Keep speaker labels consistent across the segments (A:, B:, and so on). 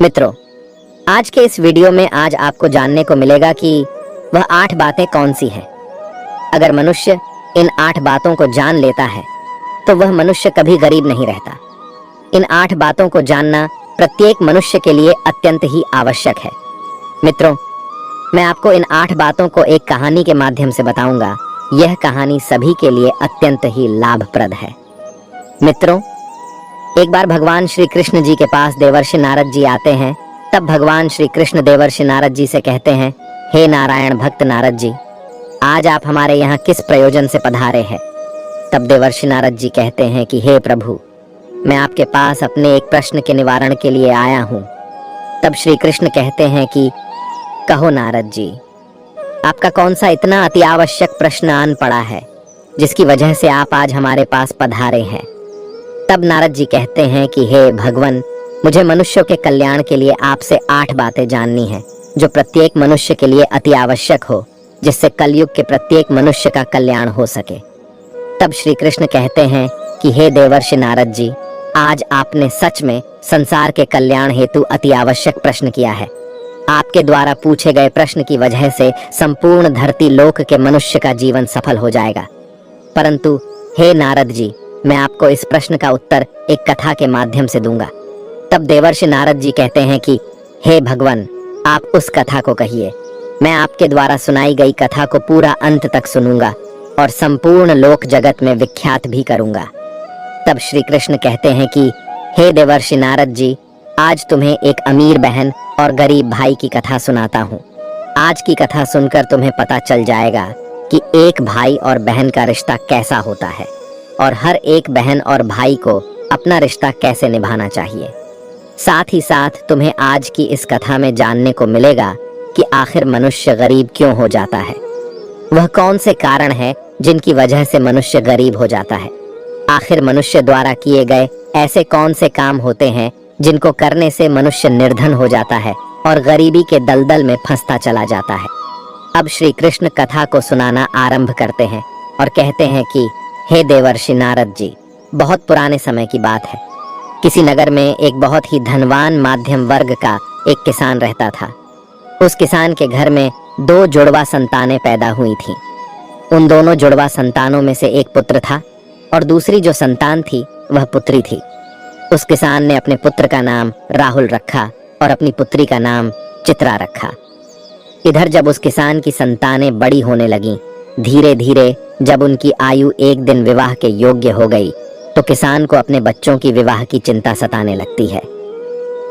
A: मित्रों, आज के इस वीडियो में आज आपको जानने को मिलेगा कि वह 8 बातें कौन सी हैं। अगर मनुष्य इन 8 बातों को जान लेता है तो वह मनुष्य कभी गरीब नहीं रहता। इन 8 बातों को जानना प्रत्येक मनुष्य के लिए अत्यंत ही आवश्यक है। मित्रों, मैं आपको इन 8 बातों को एक कहानी के माध्यम से बताऊंगा। यह कहानी सभी के लिए अत्यंत ही लाभप्रद है। मित्रों, एक बार भगवान श्री कृष्ण जी के पास देवर्षि नारद जी आते हैं। तब भगवान श्री कृष्ण देवर्षि नारद जी से कहते हैं, हे नारायण भक्त नारद जी, आज आप हमारे यहाँ किस प्रयोजन से पधारे हैं। तब देवर्षि नारद जी कहते हैं कि हे प्रभु, मैं आपके पास अपने एक प्रश्न के निवारण के लिए आया हूँ। तब श्री कृष्ण कहते हैं कि कहो नारद जी, आपका कौन सा इतना अति आवश्यक प्रश्न आन पड़ा है जिसकी वजह से आप आज हमारे पास पधारे हैं। तब नारद जी कहते हैं कि हे भगवान, मुझे मनुष्यों के कल्याण के लिए आपसे 8 बातें जाननी है जो प्रत्येक मनुष्य के लिए अति आवश्यक हो, जिससे कलयुग के प्रत्येक मनुष्य का कल्याण हो सके। तब श्री कृष्ण कहते हैं कि हे देवर्षि नारद जी, आज आपने सच में संसार के कल्याण हेतु अति आवश्यक प्रश्न किया है। आपके द्वारा पूछे गए प्रश्न की वजह से संपूर्ण धरती लोक के मनुष्य का जीवन सफल हो जाएगा। परंतु हे नारद जी, मैं आपको इस प्रश्न का उत्तर एक कथा के माध्यम से दूंगा। तब देवर्षि नारद जी कहते हैं कि हे भगवान, आप उस कथा को कहिए। मैं आपके द्वारा सुनाई गई कथा को पूरा अंत तक सुनूंगा और संपूर्ण लोक जगत में विख्यात भी करूंगा। तब श्री कृष्ण कहते हैं कि हे देवर्षि नारद जी, आज तुम्हें एक अमीर बहन और गरीब भाई की कथा सुनाता हूँ। आज की कथा सुनकर तुम्हें पता चल जाएगा कि एक भाई और बहन का रिश्ता कैसा होता है और हर एक बहन और भाई को अपना रिश्ता कैसे निभाना चाहिए। साथ ही साथ तुम्हें आज की इस कथा में जानने को मिलेगा कि आखिर मनुष्य गरीब क्यों हो जाता है। वह कौन से कारण हैं जिनकी वजह से मनुष्य गरीब हो जाता है। आखिर मनुष्य द्वारा किए गए ऐसे कौन से काम होते हैं जिनको करने से मनुष्य निर्धन हो जाता है और गरीबी के दलदल में फंसता चला जाता है। अब श्री कृष्ण कथा को सुनाना आरंभ करते हैं और कहते हैं कि हे देवर्षि नारद जी, बहुत पुराने समय की बात है। किसी नगर में एक बहुत ही धनवान माध्यम वर्ग का एक किसान रहता था। उस किसान के घर में 2 जुड़वा संतानें पैदा हुई थीं। उन दोनों जुड़वा संतानों में से एक पुत्र था और दूसरी जो संतान थी वह पुत्री थी। उस किसान ने अपने पुत्र का नाम राहुल रखा और अपनी पुत्री का नाम चित्रा रखा। इधर जब उस किसान की संतानें बड़ी होने लगीं, धीरे धीरे जब उनकी आयु एक दिन विवाह के योग्य हो गई तो किसान को अपने बच्चों की विवाह की चिंता सताने लगती है।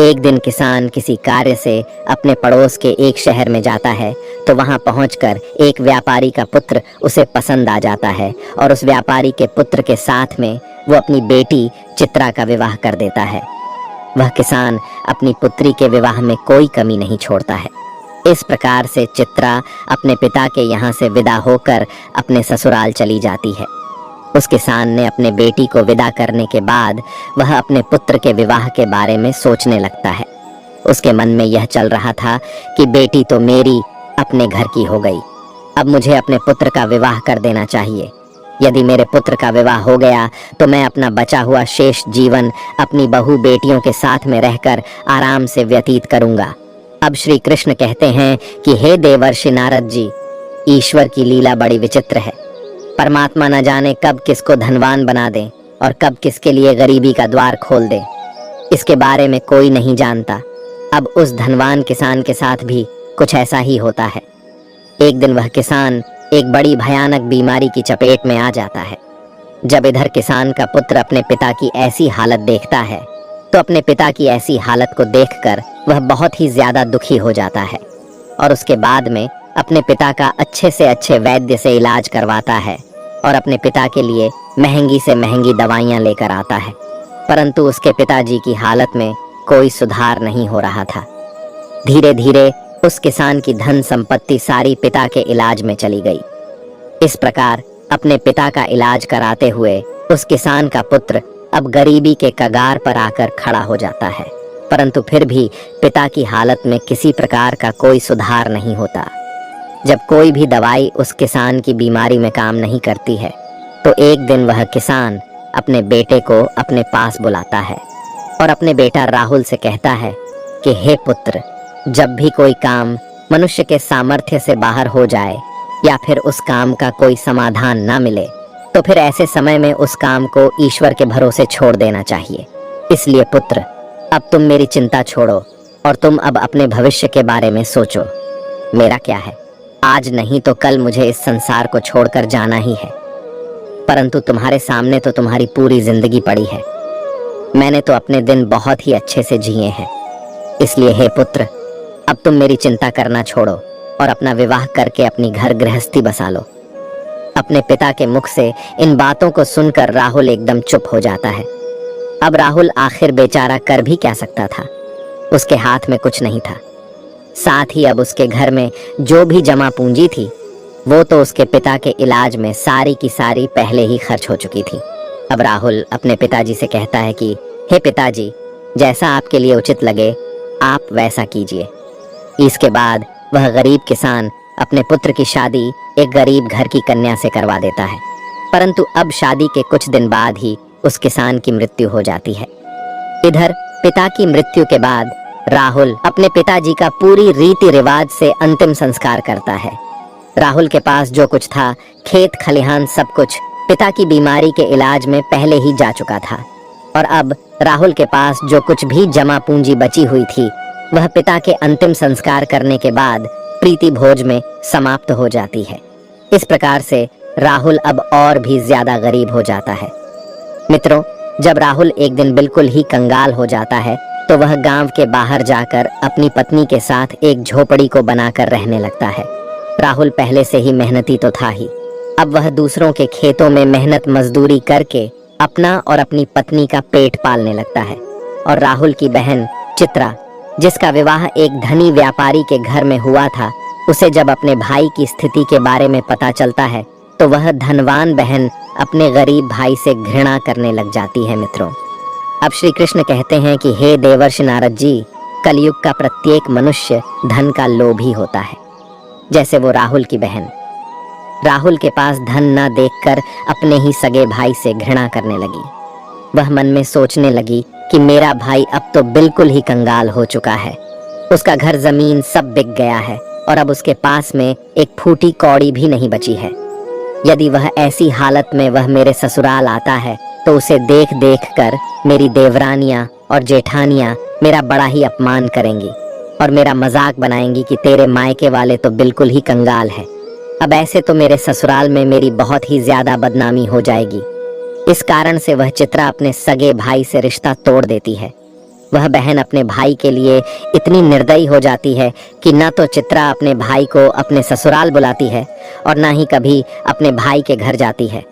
A: एक दिन किसान किसी कार्य से अपने पड़ोस के एक शहर में जाता है तो वहां पहुंचकर एक व्यापारी का पुत्र उसे पसंद आ जाता है और उस व्यापारी के पुत्र के साथ में वो अपनी बेटी चित्रा का विवाह कर देता है। वह किसान अपनी पुत्री के विवाह में कोई कमी नहीं छोड़ता है। इस प्रकार से चित्रा अपने पिता के यहाँ से विदा होकर अपने ससुराल चली जाती है। उस किसान ने अपने बेटी को विदा करने के बाद वह अपने पुत्र के विवाह के बारे में सोचने लगता है। उसके मन में यह चल रहा था कि बेटी तो मेरी अपने घर की हो गई, अब मुझे अपने पुत्र का विवाह कर देना चाहिए। यदि मेरे पुत्र का विवाह हो गया तो मैं अपना बचा हुआ शेष जीवन अपनी बहू बेटियों के साथ में रहकर आराम से व्यतीत करूंगा। अब श्री कृष्ण कहते हैं कि हे देवर्षि नारद जी, ईश्वर की लीला बड़ी विचित्र है। परमात्मा न जाने कब किसको धनवान बना दे और कब किसके लिए गरीबी का द्वार खोल दे, इसके बारे में कोई नहीं जानता। अब उस धनवान किसान के साथ भी कुछ ऐसा ही होता है। एक दिन वह किसान एक बड़ी भयानक बीमारी की चपेट में आ जाता है। जब इधर किसान का पुत्र अपने पिता की ऐसी हालत देखता है तो अपने पिता की ऐसी हालत को देखकर वह बहुत ही ज्यादा दुखी हो जाता है और उसके बाद में अपने पिता का अच्छे से अच्छे वैद्य से इलाज करवाता है और अपने पिता के लिए महंगी से महंगी दवाइयाँ लेकर आता है। परंतु उसके पिताजी की हालत में कोई सुधार नहीं हो रहा था। धीरे धीरे उस किसान की धन संपत्ति सारी पिता के इलाज में चली गई। इस प्रकार अपने पिता का इलाज कराते हुए उस किसान का पुत्र अब गरीबी के कगार पर आकर खड़ा हो जाता है। परंतु फिर भी पिता की हालत में किसी प्रकार का कोई सुधार नहीं होता। जब कोई भी दवाई उस किसान की बीमारी में काम नहीं करती है तो एक दिन वह किसान अपने बेटे को अपने पास बुलाता है और अपने बेटा राहुल से कहता है कि हे पुत्र, जब भी कोई काम मनुष्य के सामर्थ्य से बाहर हो जाए या फिर उस काम का कोई समाधान ना मिले, तो फिर ऐसे समय में उस काम को ईश्वर के भरोसे छोड़ देना चाहिए। इसलिए पुत्र, अब तुम मेरी चिंता छोड़ो और तुम अब अपने भविष्य के बारे में सोचो। मेरा क्या है, आज नहीं तो कल मुझे इस संसार को छोड़कर जाना ही है, परंतु तुम्हारे सामने तो तुम्हारी पूरी जिंदगी पड़ी है। मैंने तो अपने दिन बहुत ही अच्छे से जिए हैं। इसलिए हे पुत्र, अब तुम मेरी चिंता करना छोड़ो और अपना विवाह करके अपनी घर गृहस्थी बसा लो। अपने पिता के मुख से इन बातों को सुनकर राहुल एकदम चुप हो जाता है। अब राहुल आखिर बेचारा कर भी क्या सकता था, उसके हाथ में कुछ नहीं था। साथ ही अब उसके घर में जो भी जमा पूंजी थी वो तो उसके पिता के इलाज में सारी की सारी पहले ही खर्च हो चुकी थी। अब राहुल अपने पिताजी से कहता है कि हे पिताजी, जैसा आपके लिए उचित लगे आप वैसा कीजिए। इसके बाद वह गरीब किसान अपने पुत्र की शादी एक गरीब घर की कन्या से करवा देता है। परंतु अब शादी के कुछ दिन बाद ही उस किसान की मृत्यु हो जाती है। इधर पिता की मृत्यु के बाद राहुल अपने पिताजी का पूरी रीति रिवाज से अंतिम संस्कार करता है। राहुल के पास जो कुछ था, खेत खलिहान सब कुछ पिता की बीमारी के इलाज में पहले ही जा चुका था, और अब राहुल के पास जो कुछ भी जमा पूंजी बची हुई थी वह पिता के अंतिम संस्कार करने के बाद प्रीति भोज में समाप्त हो जाती है। इस प्रकार से राहुल अब और भी ज्यादा गरीब हो जाता है। मित्रों, जब राहुल एक दिन बिल्कुल ही कंगाल हो जाता है तो वह गांव के बाहर जाकर अपनी पत्नी के साथ एक झोपड़ी को बनाकर रहने लगता है। राहुल पहले से ही मेहनती तो था ही, अब वह दूसरों के खेतों में मेहनत मजदूरी करके अपना और अपनी पत्नी का पेट पालने लगता है। और राहुल की बहन चित्रा, जिसका विवाह एक धनी व्यापारी के घर में हुआ था, उसे जब अपने भाई की स्थिति के बारे में पता चलता है तो वह धनवान बहन अपने गरीब भाई से घृणा करने लग जाती है। मित्रों, अब श्री कृष्ण कहते हैं कि हे देवर्षि नारद जी, कलयुग का प्रत्येक मनुष्य धन का लोभी होता है। जैसे वो राहुल की बहन राहुल के पास धन न देखकर अपने ही सगे भाई से घृणा करने लगी। वह मन में सोचने लगी कि मेरा भाई अब तो बिल्कुल ही कंगाल हो चुका है, उसका घर जमीन सब बिक गया है और अब उसके पास में एक फूटी कौड़ी भी नहीं बची है। यदि वह ऐसी हालत में वह मेरे ससुराल आता है तो उसे देख देख कर मेरी देवरानियां और जेठानियां मेरा बड़ा ही अपमान करेंगी और मेरा मजाक बनाएंगी कि तेरे मायके वाले तो बिल्कुल ही कंगाल है। अब ऐसे तो मेरे ससुराल में मेरी बहुत ही ज्यादा बदनामी हो जाएगी। इस कारण से वह चित्रा अपने सगे भाई से रिश्ता तोड़ देती है। वह बहन अपने भाई के लिए इतनी निर्दयी हो जाती है कि न तो चित्रा अपने भाई को अपने ससुराल बुलाती है और न ही कभी अपने भाई के घर जाती है।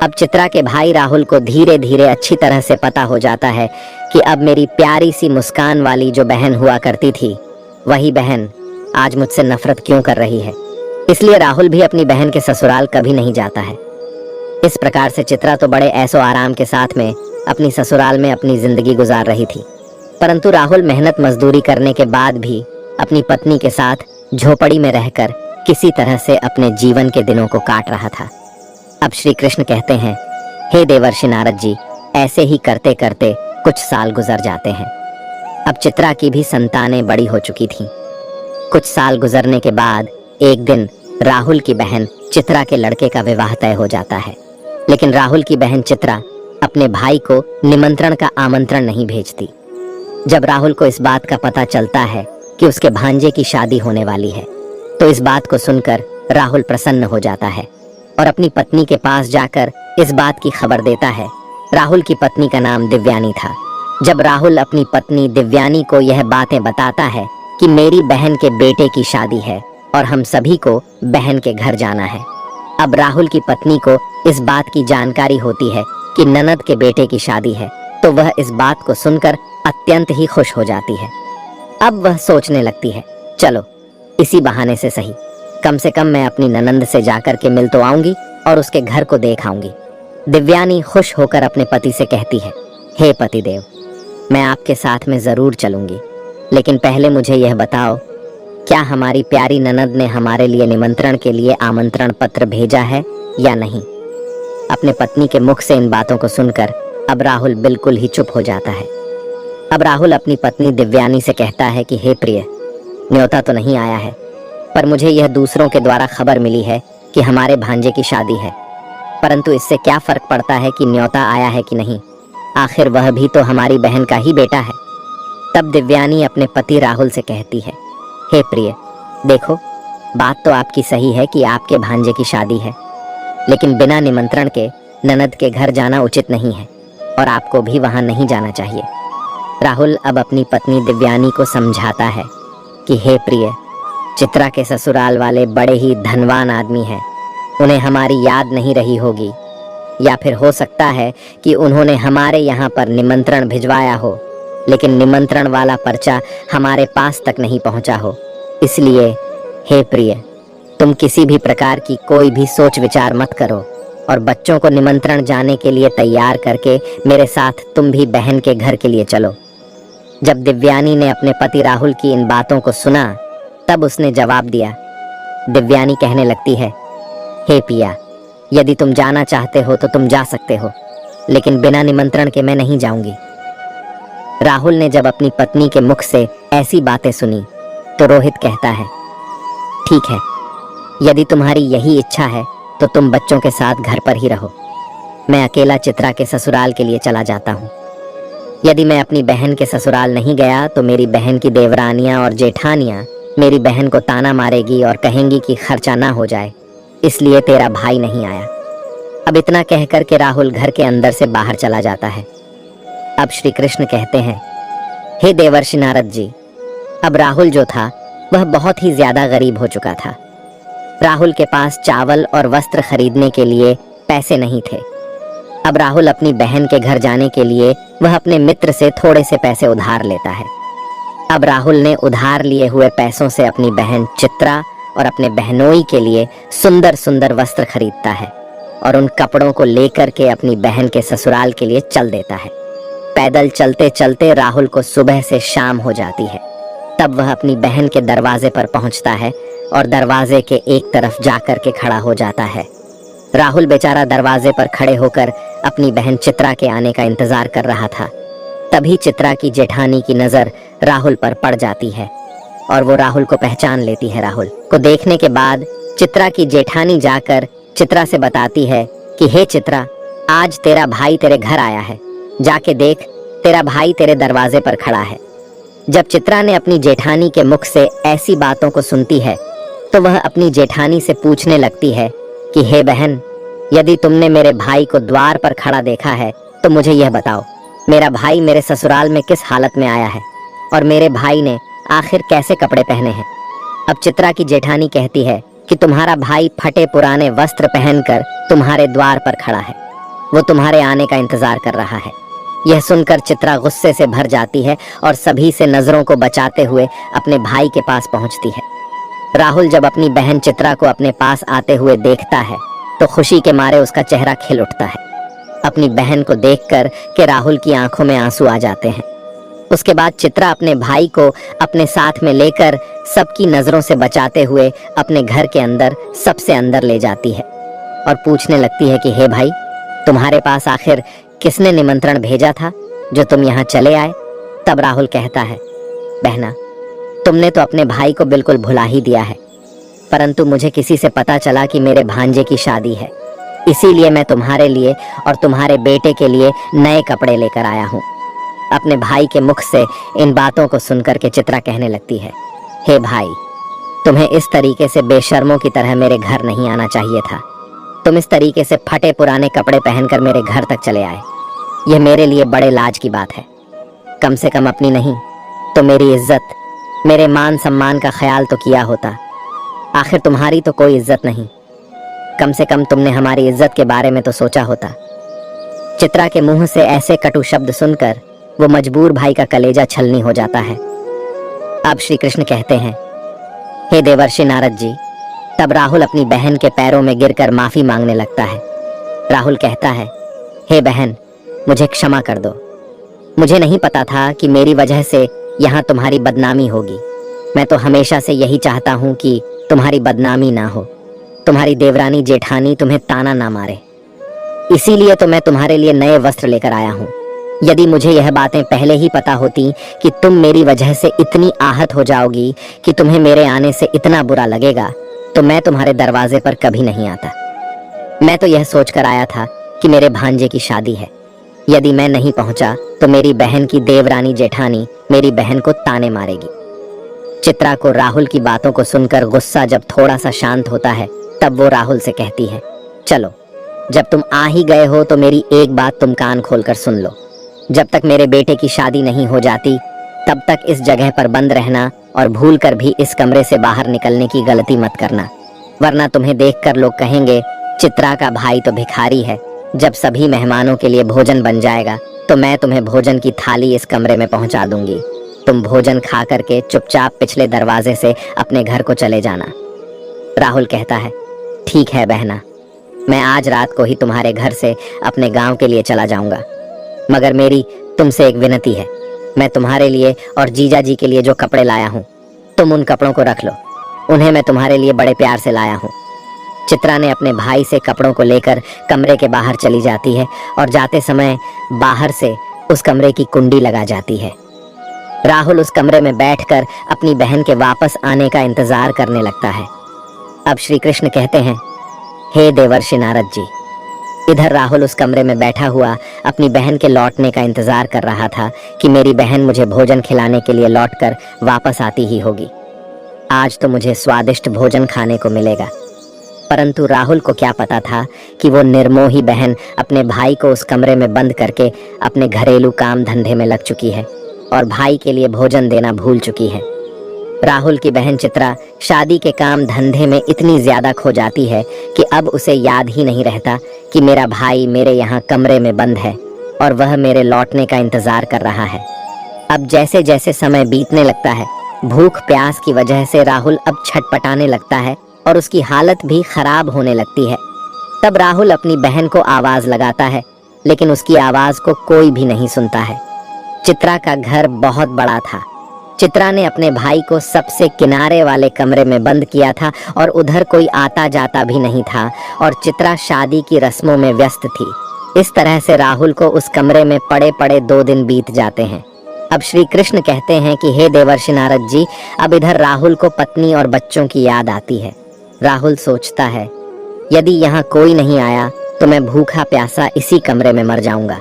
A: अब चित्रा के भाई राहुल को धीरे धीरे अच्छी तरह से पता हो जाता है कि अब मेरी प्यारी सी मुस्कान वाली जो बहन हुआ करती थी वही बहन आज मुझसे नफरत क्यों कर रही है। इसलिए राहुल भी अपनी बहन के ससुराल कभी नहीं जाता है। इस प्रकार से चित्रा तो बड़े ऐशो आराम के साथ में अपनी ससुराल में अपनी जिंदगी गुजार रही थी, परंतु राहुल मेहनत मजदूरी करने के बाद भी अपनी पत्नी के साथ झोपड़ी में रहकर किसी तरह से अपने जीवन के दिनों को काट रहा था। अब श्री कृष्ण कहते हैं, हे देवर्षि नारद जी, ऐसे ही करते करते कुछ साल गुजर जाते हैं। अब चित्रा की भी संतानें बड़ी हो चुकी थीं। कुछ साल गुजरने के बाद एक दिन राहुल की बहन चित्रा के लड़के का विवाह तय हो जाता है, लेकिन राहुल की बहन चित्रा अपने भाई को निमंत्रण का आमंत्रण नहीं भेजती। जब राहुल को इस बात का पता चलता है कि उसके भांजे की शादी होने वाली है तो इस बात को सुनकर राहुल प्रसन्न हो जाता है और अपनी पत्नी के पास जाकर इस बात की खबर देता है। राहुल की पत्नी का नाम दिव्यानी था। जब राहुल अपनी पत्नी दिव्यानी को यह बातें बताता है कि मेरी बहन के बेटे की शादी है और हम सभी को बहन के घर जाना है, अब राहुल की पत्नी को इस बात की जानकारी होती है कि ननद के बेटे की शादी है, तो वह इस बात को सुनकर अत्यंत ही खुश हो जाती है। अब वह सोचने लगती है, चलो इसी बहाने से सही, कम से कम मैं अपनी ननंद से जाकर के मिल तो आऊंगी और उसके घर को देख आऊंगी। दिव्यानी खुश होकर अपने पति से कहती है, हे पतिदेव, मैं आपके साथ में जरूर चलूंगी, लेकिन पहले मुझे यह बताओ, क्या हमारी प्यारी ननद ने हमारे लिए निमंत्रण के लिए आमंत्रण पत्र भेजा है या नहीं। अपने पत्नी के मुख से इन बातों को सुनकर अब राहुल बिल्कुल ही चुप हो जाता है। अब राहुल अपनी पत्नी दिव्यानी से कहता है कि हे प्रिय, न्योता तो नहीं आया है, पर मुझे यह दूसरों के द्वारा खबर मिली है कि हमारे भांजे की शादी है। परंतु इससे क्या फर्क पड़ता है कि न्योता आया है कि नहीं, आखिर वह भी तो हमारी बहन का ही बेटा है। तब दिव्यानी अपने पति राहुल से कहती है, हे प्रिय, देखो, बात तो आपकी सही है कि आपके भांजे की शादी है, लेकिन बिना निमंत्रण के ननद के घर जाना उचित नहीं है और आपको भी वहां नहीं जाना चाहिए। राहुल अब अपनी पत्नी दिव्यानी को समझाता है कि हे प्रिय, चित्रा के ससुराल वाले बड़े ही धनवान आदमी हैं, उन्हें हमारी याद नहीं रही होगी, या फिर हो सकता है कि उन्होंने हमारे यहाँ पर निमंत्रण भिजवाया हो, लेकिन निमंत्रण वाला पर्चा हमारे पास तक नहीं पहुँचा हो। इसलिए हे प्रिय, तुम किसी भी प्रकार की कोई भी सोच विचार मत करो और बच्चों को निमंत्रण जाने के लिए तैयार करके मेरे साथ तुम भी बहन के घर के लिए चलो। जब दिव्यानी ने अपने पति राहुल की इन बातों को सुना, तब उसने जवाब दिया। दिव्यानी कहने लगती है, हे पिया, यदि तुम जाना चाहते हो तो तुम जा सकते हो, लेकिन बिना निमंत्रण के मैं नहीं जाऊंगी। राहुल ने जब अपनी पत्नी के मुख से ऐसी बातें सुनी तो रोहित कहता है, ठीक है, यदि तुम्हारी यही इच्छा है तो तुम बच्चों के साथ घर पर ही रहो, मैं अकेला चित्रा के ससुराल के लिए चला जाता हूँ। यदि मैं अपनी बहन के ससुराल नहीं गया तो मेरी बहन की देवरानियां और जेठानियां मेरी बहन को ताना मारेगी और कहेंगी कि खर्चा ना हो जाए, इसलिए तेरा भाई नहीं आया। अब इतना कहकर के राहुल घर के अंदर से बाहर चला जाता है। अब श्री कृष्ण कहते हैं, हे देवर्षि नारद जी, अब राहुल जो था वह बहुत ही ज्यादा गरीब हो चुका था। राहुल के पास चावल और वस्त्र खरीदने के लिए पैसे नहीं थे। अब राहुल अपनी बहन के घर जाने के लिए वह अपने मित्र से थोड़े से पैसे उधार लेता है। अब राहुल ने उधार लिए हुए पैसों से अपनी बहन चित्रा और अपने बहनोई के लिए सुंदर सुंदर वस्त्र खरीदता है और उन कपड़ों को लेकर के अपनी बहन के ससुराल के लिए चल देता है। पैदल चलते चलते राहुल को सुबह से शाम हो जाती है। तब वह अपनी बहन के दरवाजे पर पहुंचता है और दरवाजे के एक तरफ जाकर के खड़ा हो जाता है। राहुल बेचारा दरवाजे पर खड़े होकर अपनी बहन चित्रा के आने का इंतजार कर रहा था। तभी चित्रा की जेठानी की नजर राहुल पर पड़ जाती है और वो राहुल को पहचान लेती है। राहुल को देखने के बाद चित्रा की जेठानी जाकर चित्रा से बताती है कि हे चित्रा, आज तेरा भाई तेरे घर आया है, जाके देख, तेरा भाई तेरे दरवाजे पर खड़ा है। जब चित्रा ने अपनी जेठानी के मुख से ऐसी बातों को सुनती है तो वह अपनी जेठानी से पूछने लगती है कि हे बहन, यदि तुमने मेरे भाई को द्वार पर खड़ा देखा है तो मुझे यह बताओ, मेरा भाई मेरे ससुराल में किस हालत में आया है और मेरे भाई ने आखिर कैसे कपड़े पहने हैं। अब चित्रा की जेठानी कहती है कि तुम्हारा भाई फटे पुराने वस्त्र पहनकर तुम्हारे द्वार पर खड़ा है, वो तुम्हारे आने का इंतजार कर रहा है। यह सुनकर चित्रा गुस्से से भर जाती है और सभी से नजरों को बचाते हुए अपने भाई के पास पहुंचती है। राहुल जब अपनी बहन चित्रा को अपने पास आते हुए देखता है तो खुशी के मारे उसका चेहरा खिल उठता है। अपनी बहन को देखकर के राहुल की आंखों में आंसू आ जाते हैं। उसके बाद चित्रा अपने भाई को अपने साथ में लेकर सबकी नजरों से बचाते हुए अपने घर के अंदर सबसे अंदर ले जाती है और पूछने लगती है कि हे भाई, तुम्हारे पास आखिर किसने निमंत्रण भेजा था जो तुम यहाँ चले आए। तब राहुल कहता है, बहना, तुमने तो अपने भाई को बिल्कुल भुला ही दिया है, परंतु मुझे किसी से पता चला कि मेरे भांजे की शादी है, इसीलिए मैं तुम्हारे लिए और तुम्हारे बेटे के लिए नए कपड़े लेकर आया हूँ। अपने भाई के मुख से इन बातों को सुनकर के चित्रा कहने लगती है, हे भाई, तुम्हें इस तरीके से बेशर्मों की तरह मेरे घर नहीं आना चाहिए था। तुम इस तरीके से फटे पुराने कपड़े पहनकर मेरे घर तक चले आए, यह मेरे लिए बड़े लाज की बात है। कम से कम अपनी नहीं तो मेरी इज्जत, मेरे मान सम्मान का ख्याल तो किया होता। आखिर तुम्हारी तो कोई इज्जत नहीं, कम से कम तुमने हमारी इज्जत के बारे में तो सोचा होता। चित्रा के मुंह से ऐसे कटु शब्द सुनकर वो मजबूर भाई का कलेजा छलनी हो जाता है। अब श्री कृष्ण कहते हैं, हे देवर्षि नारद जी। तब राहुल अपनी बहन के पैरों में गिरकर माफी मांगने लगता है। राहुल कहता है, हे बहन, मुझे क्षमा कर दो। मुझे नहीं पता था कि मेरी वजह से यहाँ तुम्हारी बदनामी होगी। मैं तो हमेशा से यही चाहता हूँ कि तुम्हारी बदनामी ना हो, तुम्हारी देवरानी जेठानी तुम्हें ताना ना मारे। इसीलिए तो मैं तुम्हारे लिए नए वस्त्र लेकर आया हूँ। यदि मुझे यह बातें पहले ही पता होती कि तुम मेरी वजह से इतनी आहत हो जाओगी कि तुम्हें मेरे आने से इतना बुरा लगेगा, तो मैं तुम्हारे दरवाजे पर कभी नहीं आता। मैं तो यह सोचकर आया था कि मेरे भांजे की शादी है। यदि मैं नहीं पहुंचा तो मेरी बहन की देवरानी जेठानी मेरी बहन को ताने मारेगी। चित्रा को राहुल की बातों को सुनकर गुस्सा जब थोड़ा सा शांत होता है, तब वो राहुल से कहती है, चलो, जब तुम आ ही गए हो तो मेरी एक बात तुम कान खोलकर सुन लो। जब तक मेरे बेटे की शादी नहीं हो जाती, तब तक इस जगह पर बंद रहना और भूल कर भी इस कमरे से बाहर निकलने की गलती मत करना, वरना तुम्हें देखकर लोग कहेंगे चित्रा का भाई तो भिखारी है। जब सभी मेहमानों के लिए भोजन बन जाएगा तो मैं तुम्हें भोजन की थाली इस कमरे में पहुंचा दूंगी। तुम भोजन खा करके चुपचाप पिछले दरवाजे से अपने घर को चले जाना। राहुल कहता है, ठीक है बहना, मैं आज रात को ही तुम्हारे घर से अपने गांव के लिए चला जाऊंगा, मगर मेरी तुमसे एक विनती है। मैं तुम्हारे लिए और जीजा जी के लिए जो कपड़े लाया हूँ, तुम उन कपड़ों को रख लो। उन्हें मैं तुम्हारे लिए बड़े प्यार से लाया हूँ। चित्रा ने अपने भाई से कपड़ों को लेकर कमरे के बाहर चली जाती है और जाते समय बाहर से उस कमरे की कुंडी लगा जाती है। राहुल उस कमरे में बैठकर अपनी बहन के वापस आने का इंतजार करने लगता है। अब श्री कृष्ण कहते हैं, हे देवर्षि नारद जी। इधर राहुल उस कमरे में बैठा हुआ अपनी बहन के लौटने का इंतजार कर रहा था कि मेरी बहन मुझे भोजन खिलाने के लिए लौटकर वापस आती ही होगी। आज तो मुझे स्वादिष्ट भोजन खाने को मिलेगा। परंतु राहुल को क्या पता था कि वो निर्मोही बहन अपने भाई को उस कमरे में बंद करके अपने घरेलू काम धंधे में लग चुकी है और भाई के लिए भोजन देना भूल चुकी है। राहुल की बहन चित्रा शादी के काम धंधे में इतनी ज्यादा खो जाती है कि अब उसे याद ही नहीं रहता कि मेरा भाई मेरे यहाँ कमरे में बंद है और वह मेरे लौटने का इंतजार कर रहा है। अब जैसे जैसे समय बीतने लगता है, भूख प्यास की वजह से राहुल अब छटपटाने लगता है और उसकी हालत भी खराब होने लगती है। तब राहुल अपनी बहन को आवाज लगाता है, लेकिन उसकी आवाज को कोई भी नहीं सुनता है। चित्रा का घर बहुत बड़ा था। चित्रा ने अपने भाई को सबसे किनारे वाले कमरे में बंद किया था और उधर कोई आता जाता भी नहीं था और चित्रा शादी की रस्मों में व्यस्त थी। इस तरह से राहुल को उस कमरे में पड़े पड़े 2 दिन बीत जाते हैं। अब श्री कृष्ण कहते हैं कि हे देवर्षि नारद जी, अब इधर राहुल को पत्नी और बच्चों की याद आती है। राहुल सोचता है, यदि यहाँ कोई नहीं आया तो मैं भूखा प्यासा इसी कमरे में मर जाऊंगा।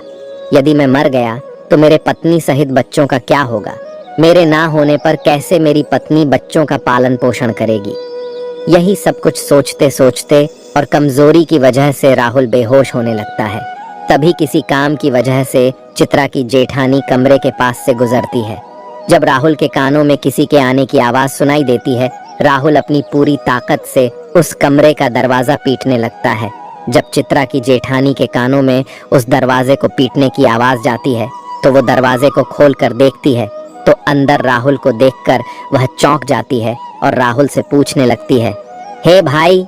A: यदि मैं मर गया तो मेरे पत्नी सहित बच्चों का क्या होगा? मेरे ना होने पर कैसे मेरी पत्नी बच्चों का पालन पोषण करेगी? यही सब कुछ सोचते सोचते और कमजोरी की वजह से राहुल बेहोश होने लगता है। तभी किसी काम की वजह से चित्रा की जेठानी कमरे के पास से गुजरती है। जब राहुल के कानों में किसी के आने की आवाज सुनाई देती है, राहुल अपनी पूरी ताकत से उस कमरे का दरवाजा पीटने लगता है। जब चित्रा की जेठानी के कानों में उस दरवाजे को पीटने की आवाज जाती है तो वो दरवाजे को खोल कर देखती है तो अंदर राहुल को देखकर वह चौंक जाती है और राहुल से पूछने लगती है, हे भाई,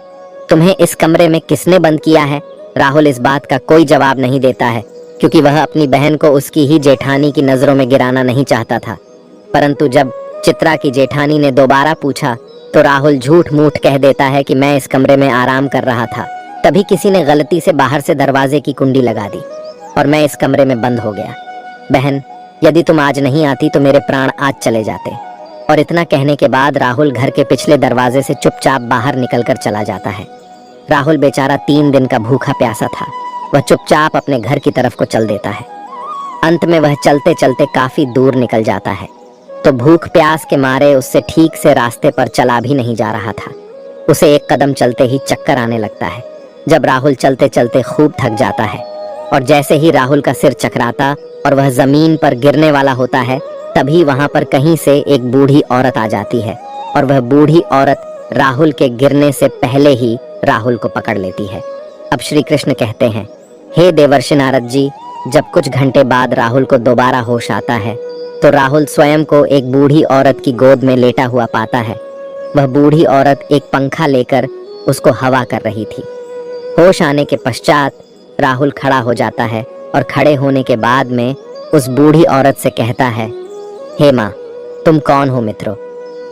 A: तुम्हें इस कमरे में किसने बंद किया है? राहुल इस बात का कोई जवाब नहीं देता है क्योंकि वह अपनी बहन को उसकी ही जेठानी की नजरों में गिराना नहीं चाहता था। परंतु जब चित्रा की जेठानी ने दोबारा पूछा तो राहुल झूठ मूठ कह देता है कि मैं इस कमरे में आराम कर रहा था। तभी किसी ने गलती से बाहर से दरवाजे की कुंडी लगा दी और मैं इस कमरे में बंद हो गया। बहन, यदि तुम आज नहीं आती तो मेरे प्राण आज चले जाते। और इतना कहने के बाद राहुल घर के पिछले दरवाजे से चुपचाप बाहर निकलकर चला जाता है। राहुल बेचारा 3 दिन का भूखा प्यासा था। वह चुपचाप अपने घर की तरफ को चल देता है। अंत में वह चलते चलते काफी दूर निकल जाता है तो भूख प्यास के मारे उससे ठीक से रास्ते पर चला भी नहीं जा रहा था। उसे एक कदम चलते ही चक्कर आने लगता है। जब राहुल चलते चलते खूब थक जाता है और जैसे ही राहुल का सिर चकराता और वह जमीन पर गिरने वाला होता है, तभी वहां पर कहीं से एक बूढ़ी औरत आ जाती है और वह बूढ़ी औरत राहुल के गिरने से पहले ही राहुल को पकड़ लेती है। अब श्री कृष्ण कहते हैं, हे देवर्षि नारद जी, जब कुछ घंटे बाद राहुल को दोबारा होश आता है तो राहुल स्वयं को एक बूढ़ी औरत की गोद में लेटा हुआ पाता है। वह बूढ़ी औरत एक पंखा लेकर उसको हवा कर रही थी। होश आने के पश्चात राहुल खड़ा हो जाता है और खड़े होने के बाद में उस बूढ़ी औरत से कहता है, हे माँ, तुम कौन हो मित्रों?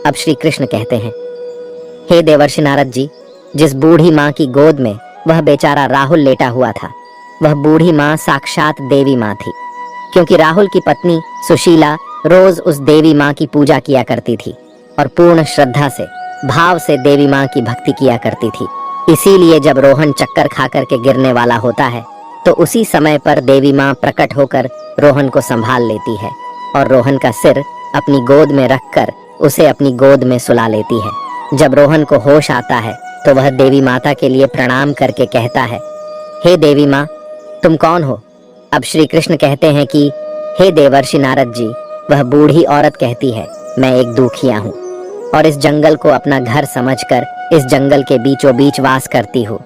A: अब श्री कृष्ण कहते हैं, हे देवर्षि नारद जी, जिस बूढ़ी माँ की गोद में वह बेचारा राहुल लेटा हुआ था, वह बूढ़ी माँ साक्षात देवी माँ थी। क्योंकि राहुल की पत्नी सुशीला रोज उस देवी माँ की पूजा किया करती थी और पूर्ण श्रद्धा से, भाव से देवी माँ की भक्ति किया करती थी। इसीलिए जब रोहन चक्कर खा करके गिरने वाला होता है तो उसी समय पर देवी माँ प्रकट होकर रोहन को संभाल लेती है और रोहन का सिर अपनी गोद में रखकर उसे अपनी गोद में सुला लेती है। जब रोहन को होश आता है तो वह देवी माता के लिए प्रणाम करके कहता है, हे देवी माँ, तुम कौन हो? अब श्री कृष्ण कहते हैं कि हे देवर्षि नारद जी, वह बूढ़ी औरत कहती है, मैं एक दुखिया हूँ और इस जंगल को अपना घर समझकर इस जंगल के बीचों बीच वास करती हूँ।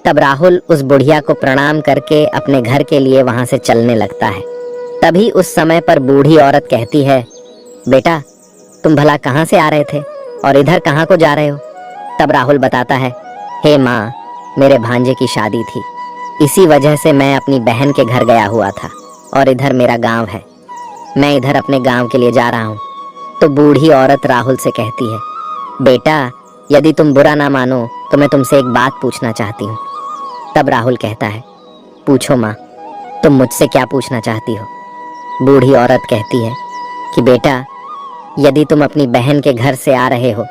A: तब राहुल उस बुढ़िया को प्रणाम करके अपने घर के लिए वहां से चलने लगता है। तभी उस समय पर बूढ़ी औरत कहती है, बेटा, तुम भला कहाँ से आ रहे थे और इधर कहाँ को जा रहे हो? तब राहुल बताता है, हे माँ, मेरे भांजे की शादी थी, इसी वजह से मैं अपनी बहन के घर गया हुआ था और इधर मेरा गांव है, मैं इधर अपने गांव के लिए जा रहा हूँ। तो बूढ़ी औरत राहुल से कहती है, बेटा, यदि तुम बुरा ना मानो तो मैं तुमसे एक बात पूछना चाहती हूँ। तब राहुल कहता है, पूछो माँ, तुम मुझसे क्या पूछना चाहती हो? बूढ़ी औरत कहती है कि बेटा, यदि तुम अपनी बहन के घर से आ रहे हो,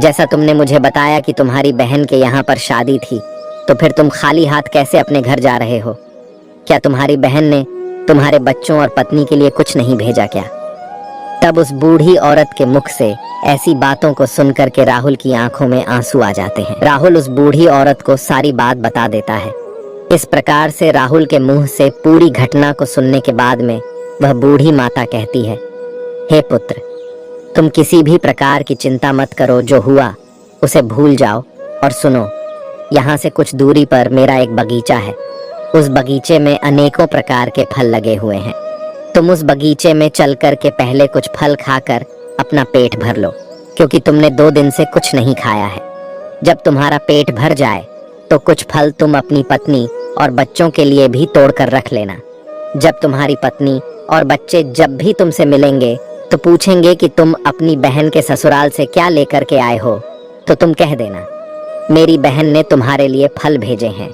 A: जैसा तुमने मुझे बताया कि तुम्हारी बहन के यहाँ पर शादी थी, तो फिर तुम खाली हाथ कैसे अपने घर जा रहे हो? क्या तुम्हारी बहन ने तुम्हारे बच्चों और पत्नी के लिए कुछ नहीं भेजा क्या? तब उस बूढ़ी औरत के मुख से ऐसी बातों को सुनकर के राहुल की आंखों में आंसू आ जाते हैं। राहुल उस बूढ़ी औरत को सारी बात बता देता है। इस प्रकार से राहुल के मुंह से पूरी घटना को सुनने के बाद में वह बूढ़ी माता कहती है, हे पुत्र, तुम किसी भी प्रकार की चिंता मत करो, जो हुआ उसे भूल जाओ और सुनो, यहाँ से कुछ दूरी पर मेरा एक बगीचा है। उस बगीचे में अनेकों प्रकार के फल लगे हुए हैं। तुम उस बगीचे में चल कर के पहले कुछ फल खाकर अपना पेट भर लो, क्योंकि तुमने 2 दिन से कुछ नहीं खाया है। जब तुम्हारा पेट भर जाए तो कुछ फल तुम अपनी पत्नी और बच्चों के लिए भी तोड़ कर रख लेना। जब तुम्हारी पत्नी और बच्चे जब भी तुमसे मिलेंगे तो पूछेंगे कि तुम अपनी बहन के ससुराल से क्या लेकर के आए हो, तो तुम कह देना, मेरी बहन ने तुम्हारे लिए फल भेजे हैं।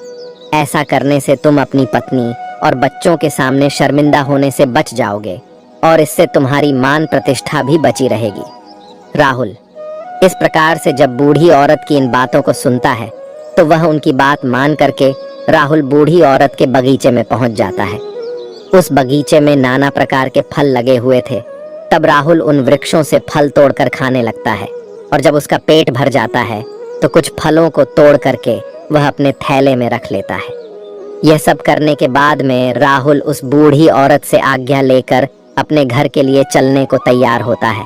A: ऐसा करने से तुम अपनी पत्नी और बच्चों के सामने शर्मिंदा होने से बच जाओगे और इससे तुम्हारी मान प्रतिष्ठा भी बची रहेगी। राहुल इस प्रकार से जब बूढ़ी औरत की इन बातों को सुनता है तो वह उनकी बात मान करके राहुल बूढ़ी औरत के बगीचे में पहुंच जाता है। उस बगीचे में नाना प्रकार के फल लगे हुए थे। तब राहुल उन वृक्षों से फल तोड़कर खाने लगता है और जब उसका पेट भर जाता है तो कुछ फलों को तोड़ करके वह अपने थैले में रख लेता है। यह सब करने के बाद में राहुल उस बूढ़ी औरत से आज्ञा लेकर अपने घर के लिए चलने को तैयार होता है।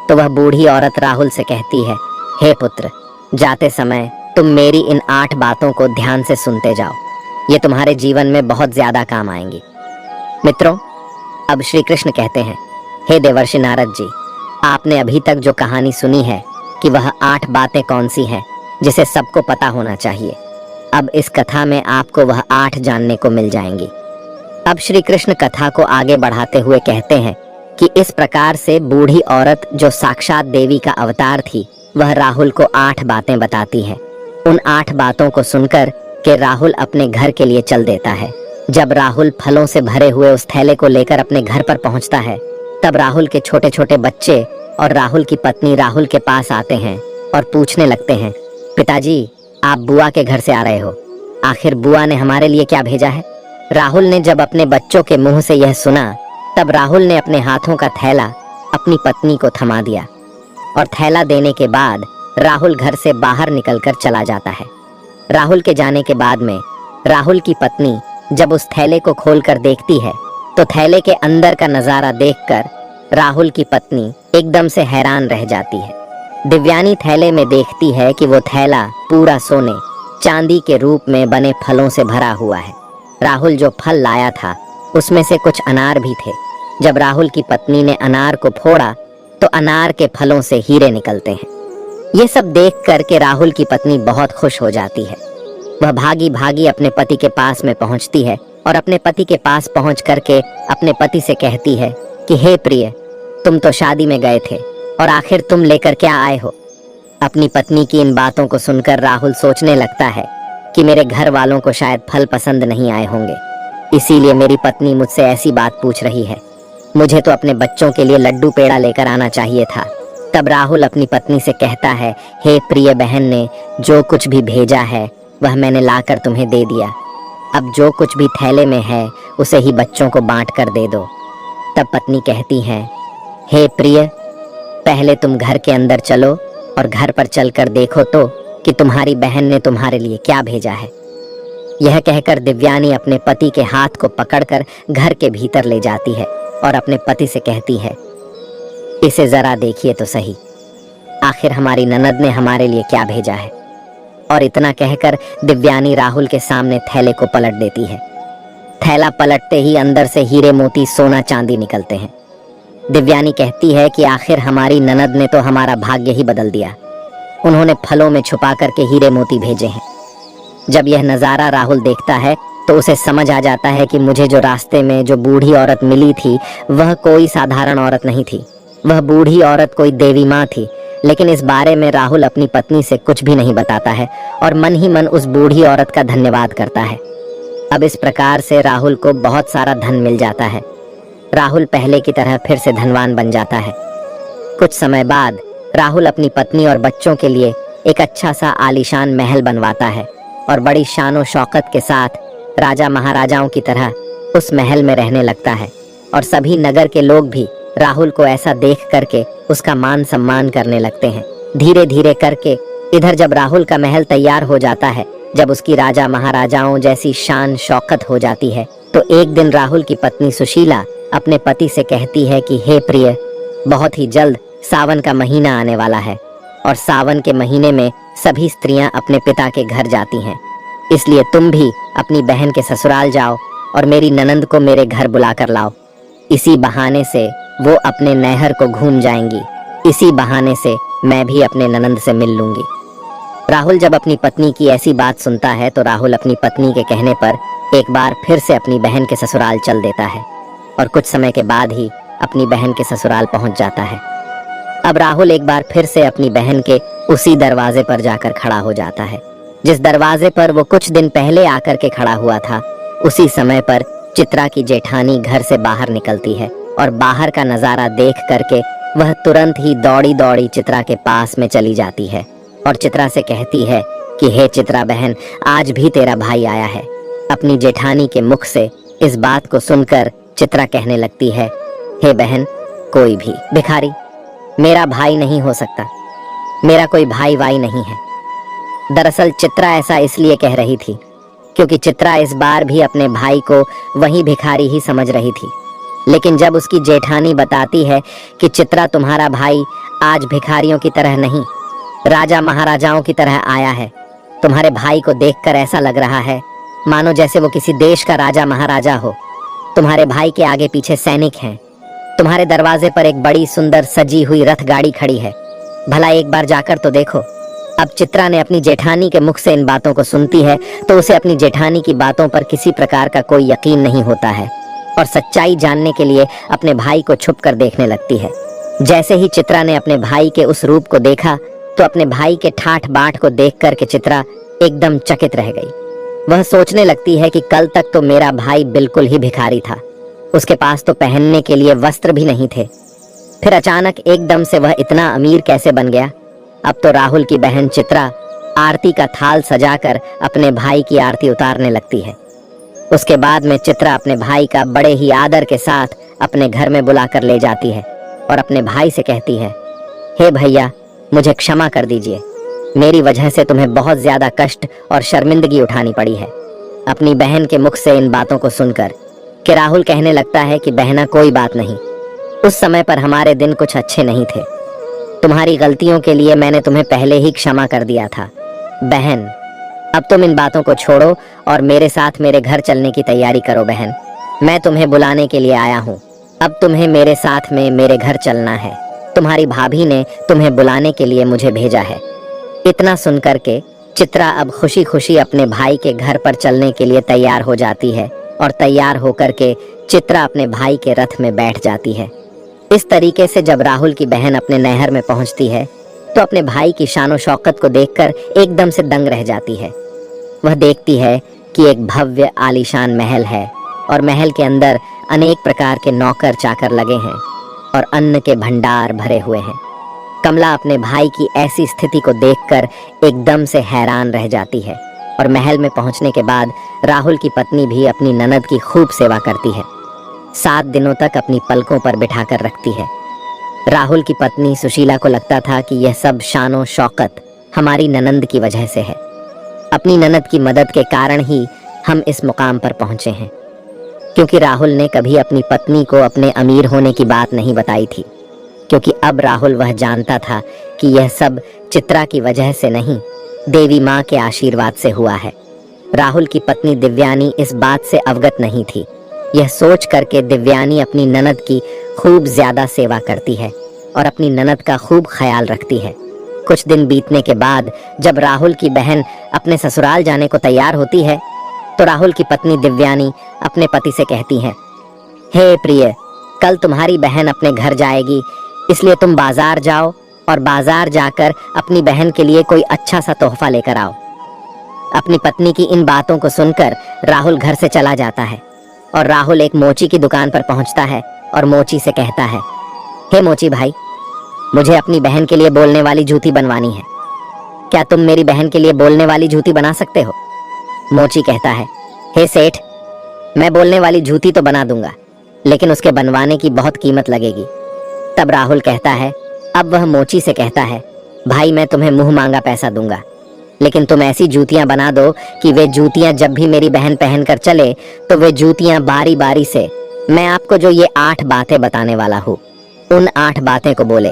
A: तो वह बूढ़ी औरत राहुल से कहती है, हे पुत्र, जाते समय तुम मेरी इन 8 बातों को ध्यान से सुनते जाओ, ये तुम्हारे जीवन में बहुत ज्यादा काम आएंगी। मित्रों, अब श्री कृष्ण कहते हैं, हे देवर्षि नारद जी, आपने अभी तक जो कहानी सुनी है कि वह 8 बातें कौन सी हैं जिसे सबको पता होना चाहिए। अब इस कथा में आपको वह 8 जानने को मिल जाएंगी। अब श्री कृष्ण कथा को आगे बढ़ाते हुए कहते हैं कि इस प्रकार से बूढ़ी औरत जो साक्षात देवी का अवतार थी, वह राहुल को 8 बातें बताती है। उन 8 बातों को सुनकर के राहुल अपने घर के लिए चल देता है। जब राहुल फलों से भरे हुए उस थैले को लेकर अपने घर पर पहुंचता है, तब राहुल के छोटे छोटे बच्चे और राहुल की पत्नी राहुल के पास आते हैं और पूछने लगते हैं, पिताजी, आप बुआ के घर से आ रहे हो, आखिर बुआ ने हमारे लिए क्या भेजा है? राहुल ने जब अपने बच्चों के मुंह से यह सुना, तब राहुल ने अपने हाथों का थैला अपनी पत्नी को थमा दिया और थैला देने के बाद राहुल घर से बाहर निकलकर चला जाता है। राहुल के जाने के बाद में राहुल की पत्नी जब उस थैले को खोलकर देखती है तो थैले के अंदर का नजारा देखकर राहुल की पत्नी एकदम से हैरान रह जाती है। दिव्यानी थैले में देखती है कि वो थैला पूरा सोने चांदी के रूप में बने फलों से भरा हुआ है। राहुल जो फल लाया था उसमें से कुछ अनार भी थे। जब राहुल की पत्नी ने अनार को फोड़ा तो अनार के फलों से हीरे निकलते हैं। ये सब देख करके राहुल की पत्नी बहुत खुश हो जाती है। वह भागी भागी अपने पति के पास में पहुंचती है और अपने पति के पास पहुंच करके अपने पति से कहती है कि हे प्रिय, तुम तो शादी में गए थे और आखिर तुम लेकर क्या आए हो? अपनी पत्नी की इन बातों को सुनकर राहुल सोचने लगता है कि मेरे घर वालों को शायद फल पसंद नहीं आए होंगे, इसीलिए मेरी पत्नी मुझसे ऐसी बात पूछ रही है। मुझे तो अपने बच्चों के लिए लड्डू पेड़ा लेकर आना चाहिए था। तब राहुल अपनी पत्नी से कहता है, हे प्रिय बहन ने जो कुछ भी भेजा है वह मैंने लाकर तुम्हें दे दिया। अब जो कुछ भी थैले में है उसे ही बच्चों को बांट कर दे दो। तब पत्नी कहती है, हे प्रिय, पहले तुम घर के अंदर चलो और घर पर चलकर देखो तो कि तुम्हारी बहन ने तुम्हारे लिए क्या भेजा है। यह कहकर दिव्यानी अपने पति के हाथ को पकड़कर घर के भीतर ले जाती है और अपने पति से कहती है, इसे जरा देखिए तो सही, आखिर हमारी ननद ने हमारे लिए क्या भेजा है। और इतना कहकर दिव्यानी राहुल के सामने थैले को पलट देती है। थैला पलटते ही अंदर से हीरे मोती सोना चांदी निकलते हैं। दिव्यानी कहती है कि आखिर हमारी ननद ने तो हमारा भाग्य ही बदल दिया। उन्होंने फलों में छुपा करके हीरे मोती भेजे हैं। जब यह नज़ारा राहुल देखता है तो उसे समझ आ जाता है कि मुझे जो रास्ते में जो बूढ़ी औरत मिली थी वह कोई साधारण औरत नहीं थी। वह बूढ़ी औरत कोई देवी माँ थी। लेकिन इस बारे में राहुल अपनी पत्नी से कुछ भी नहीं बताता है और मन ही मन उस बूढ़ी औरत का धन्यवाद करता है। अब इस प्रकार से राहुल को बहुत सारा धन मिल जाता है। राहुल पहले की तरह फिर से धनवान बन जाता है। कुछ समय बाद राहुल अपनी पत्नी और बच्चों के लिए एक अच्छा सा आलीशान महल बनवाता है और बड़ी शान और शौकत के साथ राजा महाराजाओं की तरह उस महल में रहने लगता है। और सभी नगर के लोग भी राहुल को ऐसा देख करके उसका मान सम्मान करने लगते हैं। धीरे धीरे करके इधर जब राहुल का महल तैयार हो जाता है, जब उसकी राजा महाराजाओं जैसी शान शौकत हो जाती है, तो एक दिन राहुल की पत्नी सुशीला अपने पति से कहती है कि हे प्रिय, बहुत ही जल्द सावन का महीना आने वाला है और सावन के महीने में सभी स्त्रियां अपने पिता के घर जाती हैं। इसलिए तुम भी अपनी बहन के ससुराल जाओ और मेरी ननंद को मेरे घर बुलाकर लाओ। इसी बहाने से वो अपने नैहर को घूम जाएंगी। इसी बहाने से मैं भी अपने ननंद से मिल लूंगी। राहुल जब अपनी पत्नी की ऐसी बात सुनता है तो राहुल अपनी पत्नी के कहने पर एक बार फिर से अपनी बहन के ससुराल चल देता है और कुछ समय के बाद ही अपनी बहन के ससुराल पहुंच जाता है। अब राहुल एक बार फिर से अपनी बहन के उसी दरवाजे पर जाकर खड़ा हो जाता है जिस दरवाजे पर वो कुछ दिन पहले आकर के खड़ा हुआ था। उसी समय पर चित्रा की जेठानी घर से बाहर निकलती है और बाहर का नजारा देख करके वह तुरंत ही दौड़ी दौड़ी चित्रा के पास में चली जाती है और चित्रा से कहती है कि हे चित्रा बहन, आज भी तेरा भाई आया है। अपनी जेठानी के मुख से इस बात को सुनकर चित्रा कहने लगती है, हे बहन, कोई भी भिखारी मेरा भाई नहीं हो सकता। मेरा कोई भाई वाई नहीं है। दरअसल चित्रा ऐसा इसलिए कह रही थी क्योंकि चित्रा इस बार भी अपने भाई को वही भिखारी ही समझ रही थी। लेकिन जब उसकी जेठानी बताती है कि चित्रा, तुम्हारा भाई आज भिखारियों की तरह नहीं, राजा महाराजाओं की तरह आया है। तुम्हारे भाई को देखकर ऐसा लग रहा है मानो जैसे वो किसी देश का राजा महाराजा हो। तुम्हारे भाई के आगे पीछे सैनिक हैं। तुम्हारे दरवाजे पर एक बड़ी सुंदर सजी हुई रथ गाड़ी खड़ी है। भला एक बार जाकर तो देखो। अब चित्रा ने अपनी जेठानी के मुख से इन बातों को सुनती है तो उसे अपनी जेठानी की बातों पर किसी प्रकार का कोई यकीन नहीं होता है और सच्चाई जानने के लिए अपने भाई को छुप कर देखने लगती है। जैसे ही चित्रा ने अपने भाई के उस रूप को देखा तो अपने भाई के ठाठ बाट को देख करके चित्रा एकदम चकित रह गई। वह सोचने लगती है कि कल तक तो मेरा भाई बिल्कुल ही भिखारी था, उसके पास तो पहनने के लिए वस्त्र भी नहीं थे, फिर अचानक एकदम से वह इतना अमीर कैसे बन गया। अब तो राहुल की बहन चित्रा आरती का थाल सजाकर अपने भाई की आरती उतारने लगती है। उसके बाद में चित्रा अपने भाई का बड़े ही आदर के साथ अपने घर में बुलाकर ले जाती है और अपने भाई से कहती है, हे भैया, मुझे क्षमा कर दीजिए। मेरी वजह से तुम्हें बहुत ज्यादा कष्ट और शर्मिंदगी उठानी पड़ी है। अपनी बहन के मुख से इन बातों को सुनकर कि राहुल कहने लगता है कि बहना, कोई बात नहीं, उस समय पर हमारे दिन कुछ अच्छे नहीं थे। तुम्हारी गलतियों के लिए मैंने तुम्हें पहले ही क्षमा कर दिया था। बहन, अब तुम इन बातों को छोड़ो और मेरे साथ मेरे घर चलने की तैयारी करो। बहन, मैं तुम्हें बुलाने के लिए आया हूँ। अब तुम्हें मेरे साथ में मेरे घर चलना है। तुम्हारी भाभी ने तुम्हें बुलाने के लिए मुझे भेजा है। इतना सुनकर के चित्रा अब खुशी खुशी अपने भाई के घर पर चलने के लिए तैयार हो जाती है और तैयार होकर के चित्रा अपने भाई के रथ में बैठ जाती है। इस तरीके से जब राहुल की बहन अपने नैहर में पहुंचती है तो अपने भाई की शानो शौकत को देखकर एकदम से दंग रह जाती है। वह देखती है कि एक भव्य आलीशान महल है और महल के अंदर अनेक प्रकार के नौकर चाकर लगे हैं और अन्न के भंडार भरे हुए हैं। कमला अपने भाई की ऐसी स्थिति को देखकर एकदम से हैरान रह जाती है और महल में पहुंचने के बाद राहुल की पत्नी भी अपनी ननद की खूब सेवा करती है। 7 दिनों तक अपनी पलकों पर बिठाकर रखती है। राहुल की पत्नी सुशीला को लगता था कि यह सब शानो शौकत हमारी ननद की वजह से है। अपनी ननद की मदद के कारण ही हम इस मुकाम पर पहुंचे हैं, क्योंकि राहुल ने कभी अपनी पत्नी को अपने अमीर होने की बात नहीं बताई थी, क्योंकि अब राहुल वह जानता था कि यह सब चित्रा की वजह से नहीं, देवी माँ के आशीर्वाद से हुआ है। राहुल की पत्नी दिव्यानी इस बात से अवगत नहीं थी। यह सोच करके दिव्यानी अपनी ननद की खूब ज्यादा सेवा करती है और अपनी ननद का खूब ख्याल रखती है। कुछ दिन बीतने के बाद जब राहुल की बहन अपने ससुराल जाने को तैयार होती है, तो राहुल की पत्नी दिव्यानी अपने पति से कहती है, हे प्रिय, कल तुम्हारी बहन अपने घर जाएगी, इसलिए तुम बाजार जाओ और बाजार जाकर अपनी बहन के लिए कोई अच्छा सा तोहफा लेकर आओ। अपनी पत्नी की इन बातों को सुनकर राहुल घर से चला जाता है और राहुल एक मोची की दुकान पर पहुंचता है और मोची से कहता है, हे मोची भाई, मुझे अपनी बहन के लिए बोलने वाली जूती बनवानी है। क्या तुम मेरी बहन के लिए बोलने वाली जूती बना सकते हो? मोची कहता है, हे सेठ, मैं बोलने वाली जूती तो बना दूंगा, लेकिन उसके बनवाने की बहुत कीमत लगेगी। तब राहुल कहता है, अब वह मोची से कहता है, भाई मैं तुम्हें मुंह मांगा पैसा दूंगा, लेकिन तुम ऐसी जूतियां बना दो कि वे जूतियां जब भी मेरी बहन पहनकर चले तो वे जूतियां बारी बारी से मैं आपको जो ये 8 बातें बताने वाला हूँ उन 8 बातें को बोले।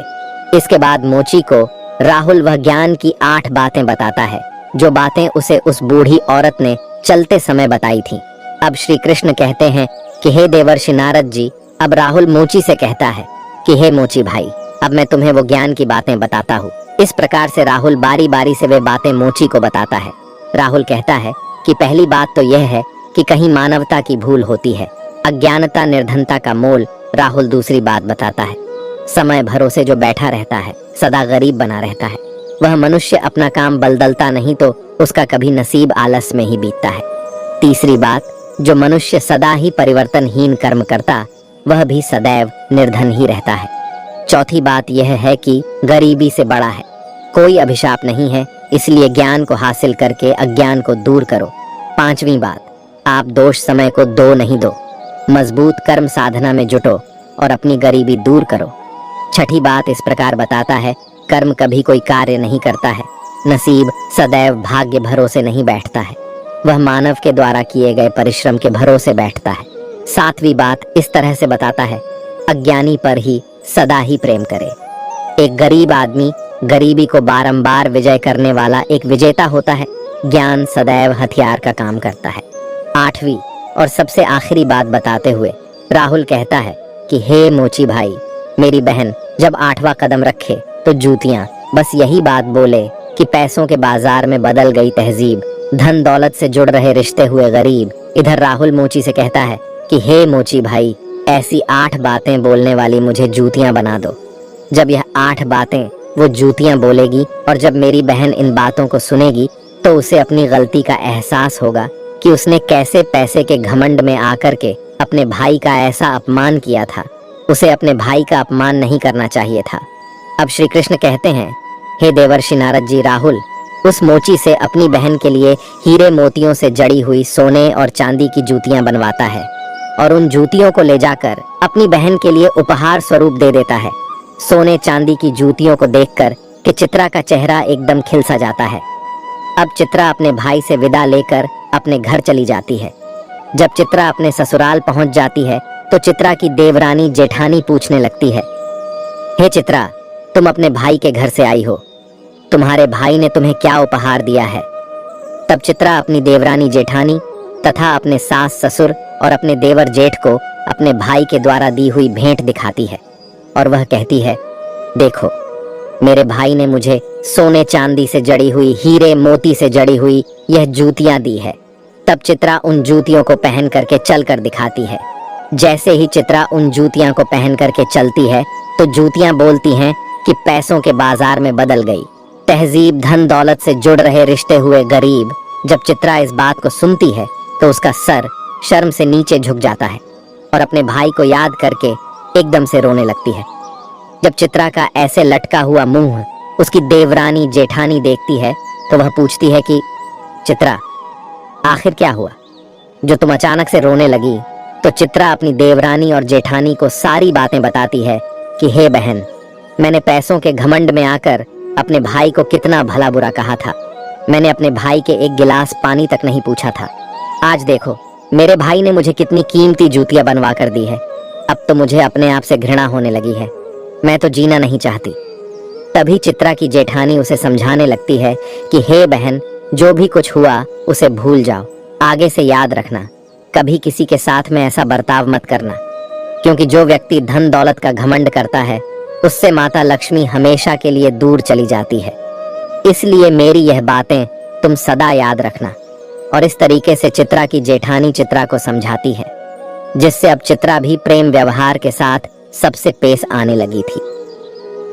A: इसके बाद मोची को राहुल वह ज्ञान की 8 बातें बताता है, जो बातें उसे उस बूढ़ी औरत ने चलते समय बताई थी। अब श्री कृष्ण कहते हैं कि हे देवर्षि नारद जी, अब राहुल मोची से कहता है कि हे मोची भाई, अब मैं तुम्हें वो ज्ञान की बातें बताता हूँ। इस प्रकार से राहुल बारी बारी से वे बातें मोची को बताता है। राहुल कहता है कि पहली बात तो यह है कि कहीं मानवता की भूल होती है, अज्ञानता निर्धनता का मोल। राहुल दूसरी बात बताता है, समय भरोसे जो बैठा रहता है सदा गरीब बना रहता है। वह मनुष्य अपना काम बलदलता नहीं तो उसका कभी नसीब आलस में ही बीतता है। तीसरी बात, जो मनुष्य सदा ही परिवर्तनहीन कर्म करता वह भी सदैव निर्धन ही रहता है। चौथी बात यह है कि गरीबी से बड़ा है कोई अभिशाप नहीं है, इसलिए ज्ञान को हासिल करके अज्ञान को दूर करो। पांचवी बात, आप दोष समय को दो नहीं दो, मजबूत कर्म साधना में जुटो और अपनी गरीबी दूर करो। छठी बात इस प्रकार बताता है, कर्म कभी कोई कार्य नहीं करता है, नसीब सदैव भाग्य भरोसे नहीं बैठता है, वह मानव के द्वारा किए गए परिश्रम के भरोसे बैठता है। सातवीं बात इस तरह से बताता है, अज्ञानी पर ही सदा ही प्रेम करे। एक गरीब आदमी गरीबी को बारंबार विजय करने वाला एक विजेता होता है। ज्ञान सदैव हथियार का काम करता है। आठवीं और सबसे आखिरी बात बताते हुए राहुल कहता है कि हे मोची भाई, मेरी बहन जब 8वां कदम रखे तो जूतियां बस यही बात बोले कि पैसों के बाजार में बदल गई तहजीब, धन दौलत से जुड़ रहे रिश्ते हुए गरीब। इधर राहुल मोची से कहता है कि हे मोची भाई, ऐसी 8 बातें बोलने वाली मुझे जूतियां बना दो। जब यह 8 बातें वो जूतियां बोलेगी और जब मेरी बहन इन बातों को सुनेगी तो उसे अपनी गलती का एहसास होगा कि उसने कैसे पैसे के घमंड में आकर के अपने भाई का ऐसा अपमान किया था। उसे अपने भाई का अपमान नहीं करना चाहिए था। अब श्री कृष्ण कहते हैं, हे देवर्षि नारद जी, राहुल उस मोची से अपनी बहन के लिए हीरे मोतियों से जड़ी हुई सोने और चांदी की जूतियां बनवाता है और उन जूतियों को ले जाकर अपनी बहन के लिए उपहार स्वरूप दे देता है। सोने चांदी की जूतियों को देखकर कि चित्रा का चेहरा एकदम खिल सा जाता है। अब चित्रा अपने भाई से विदा लेकर अपने घर चली जाती है। जब चित्रा अपने ससुराल पहुंच जाती है तो चित्रा की देवरानी जेठानी पूछने लगती है, हे चित्रा, तुम अपने भाई के घर से आई हो, तुम्हारे भाई ने तुम्हें क्या उपहार दिया है? तब चित्रा अपनी देवरानी जेठानी तथा अपने सास ससुर और अपने देवर जेठ को अपने भाई के द्वारा दी हुई भेंट दिखाती है और वह कहती है, देखो, मेरे भाई ने मुझे सोने चांदी से जड़ी हुई, हीरे मोती से जड़ी हुई यह जूतियां दी है। तब चित्रा उन जूतियों को पहन करके चल कर दिखाती है। जैसे ही चित्रा उन जूतियां को पहन करके चलती है तो जूतियां बोलती हैं कि पैसों के बाजार में बदल गई तहजीब, धन दौलत से जुड़ रहे रिश्ते हुए गरीब। जब चित्रा इस बात को सुनती है तो उसका सर शर्म से नीचे झुक जाता है और अपने भाई को याद करके एकदम से रोने लगती है। जब चित्रा का ऐसे लटका हुआ मुंह उसकी देवरानी जेठानी देखती है तो वह पूछती है कि चित्रा, आखिर क्या हुआ जो तुम अचानक से रोने लगी? तो चित्रा अपनी देवरानी और जेठानी को सारी बातें बताती है कि हे बहन, मैंने पैसों के घमंड में आकर अपने भाई को कितना भला बुरा कहा था। मैंने अपने भाई के एक गिलास पानी तक नहीं पूछा था। आज देखो, मेरे भाई ने मुझे कितनी कीमती जूतियां बनवा कर दी है। अब तो मुझे अपने आप से घृणा होने लगी है। मैं तो जीना नहीं चाहती। तभी चित्रा की जेठानी उसे समझाने लगती है कि हे बहन, जो भी कुछ हुआ उसे भूल जाओ। आगे से याद रखना, कभी किसी के साथ में ऐसा बर्ताव मत करना, क्योंकि जो व्यक्ति धन दौलत का घमंड करता है उससे माता लक्ष्मी हमेशा के लिए दूर चली जाती है। इसलिए मेरी यह बातें तुम सदा याद रखना। और इस तरीके से चित्रा की जेठानी चित्रा को समझाती है, जिससे अब चित्रा भी प्रेम व्यवहार के साथ सबसे पेश आने लगी थी।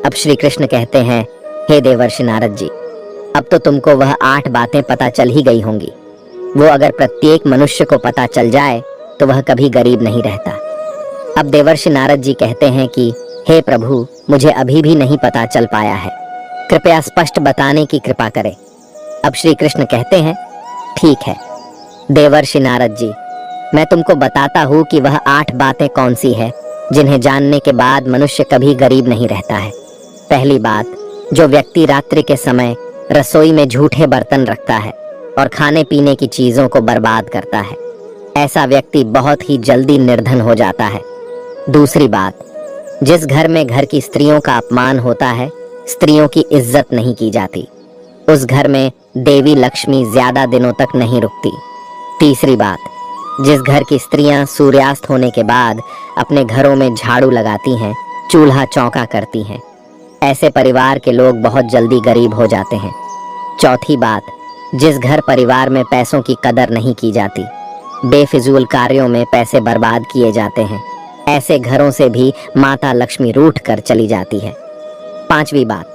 A: अब श्री कृष्ण कहते हैं, हे देवर्षि नारद जी, अब तो तुमको वह 8 बातें पता चल ही गई होंगी। वो अगर प्रत्येक मनुष्य को पता चल जाए तो वह कभी गरीब नहीं रहता। अब देवर्षि नारद जी कहते हैं कि हे प्रभु, मुझे अभी भी नहीं पता चल पाया है, कृपया स्पष्ट बताने की कृपा करें। अब श्री कृष्ण कहते हैं, ठीक है देवर्षि नारद जी, मैं तुमको बताता हूँ कि वह 8 बातें कौन सी है जिन्हें जानने के बाद मनुष्य कभी गरीब नहीं रहता है। पहली बात, जो व्यक्ति रात्रि के समय रसोई में झूठे बर्तन रखता है और खाने पीने की चीजों को बर्बाद करता है, ऐसा व्यक्ति बहुत ही जल्दी निर्धन हो जाता है। दूसरी बात, जिस घर में घर की स्त्रियों का अपमान होता है, स्त्रियों की इज्जत नहीं की जाती, उस घर में देवी लक्ष्मी ज्यादा दिनों तक नहीं रुकती। तीसरी बात, जिस घर की स्त्रियां सूर्यास्त होने के बाद अपने घरों में झाड़ू लगाती हैं, चूल्हा चौका करती हैं, ऐसे परिवार के लोग बहुत जल्दी गरीब हो जाते हैं। चौथी बात, जिस घर परिवार में पैसों की कदर नहीं की जाती, बेफिजूल कार्यों में पैसे बर्बाद किए जाते हैं, ऐसे घरों से भी माता लक्ष्मी रूठ कर चली जाती है। पांचवी बात,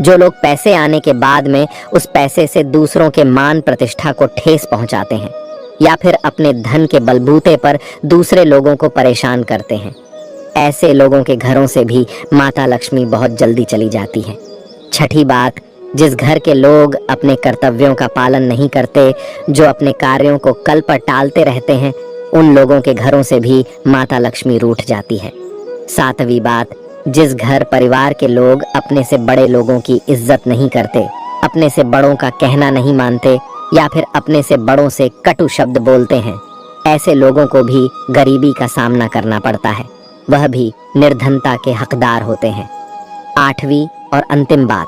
A: जो लोग पैसे आने के बाद में उस पैसे से दूसरों के मान प्रतिष्ठा को ठेस पहुंचाते हैं या फिर अपने धन के बलबूते पर दूसरे लोगों को परेशान करते हैं, ऐसे लोगों के घरों से भी माता लक्ष्मी बहुत जल्दी चली जाती है। छठी बात, जिस घर के लोग अपने कर्तव्यों का पालन नहीं करते, जो अपने कार्यों को कल पर टालते रहते हैं, उन लोगों के घरों से भी माता लक्ष्मी रूठ जाती है। सातवीं बात, जिस घर परिवार के लोग अपने से बड़े लोगों की इज्जत नहीं करते, अपने से बड़ों का कहना नहीं मानते या फिर अपने से बड़ों से कटु शब्द बोलते हैं, ऐसे लोगों को भी गरीबी का सामना करना पड़ता है, वह भी निर्धनता के हकदार होते हैं। आठवीं और अंतिम बात,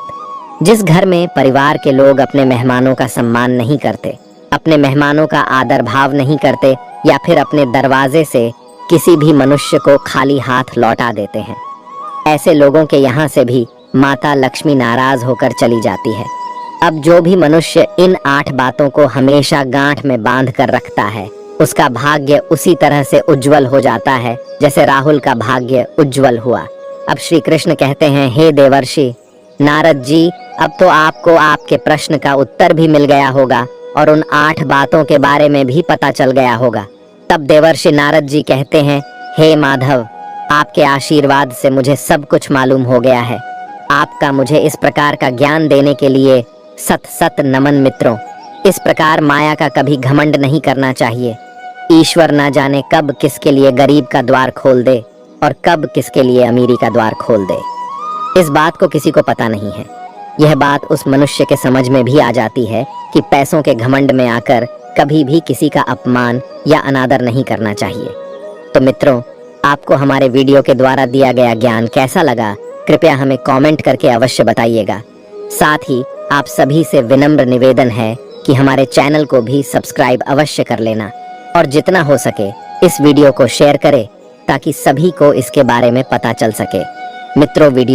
A: जिस घर में परिवार के लोग अपने मेहमानों का सम्मान नहीं करते, अपने मेहमानों का आदर भाव नहीं करते या फिर अपने दरवाजे से किसी भी मनुष्य को खाली हाथ लौटा देते हैं, ऐसे लोगों के यहाँ से भी माता लक्ष्मी नाराज होकर चली जाती है। अब जो भी मनुष्य इन 8 बातों को हमेशा गांठ में बांध कर रखता है, उसका भाग्य उसी तरह से उज्जवल हो जाता है जैसे राहुल का भाग्य उज्जवल हुआ। अब श्री कृष्ण कहते हैं, हे देवर्षि नारद जी, अब तो आपको आपके प्रश्न का उत्तर भी मिल गया होगा और उन 8 बातों के बारे में भी पता चल गया होगा। तब देवर्षि नारद जी कहते हैं, हे माधव, आपके आशीर्वाद से मुझे सब कुछ मालूम हो गया है। आपका मुझे इस प्रकार का ज्ञान देने के लिए सत सत नमन मित्रों। इस प्रकार माया का कभी घमंड नहीं करना चाहिए। ईश्वर ना जाने कब किसके लिए गरीब का द्वार खोल दे और कब किसके लिए अमीरी का द्वार खोल दे, इस बात को किसी को पता नहीं है। यह बात उस मनुष्य के समझ में भी आ जाती है कि पैसों के घमंड में आकर कभी भी किसी का अपमान या अनादर नहीं करना चाहिए। तो मित्रों, आपको हमारे वीडियो के द्वारा दिया गया ज्ञान कैसा लगा, कृपया हमें कमेंट करके अवश्य बताइएगा। साथ ही आप सभी से विनम्र निवेदन है कि हमारे चैनल को भी सब्सक्राइब अवश्य कर लेना और जितना हो सके इस वीडियो को शेयर करें ताकि सभी को इसके बारे में पता चल सके। मित्रों, वीडियो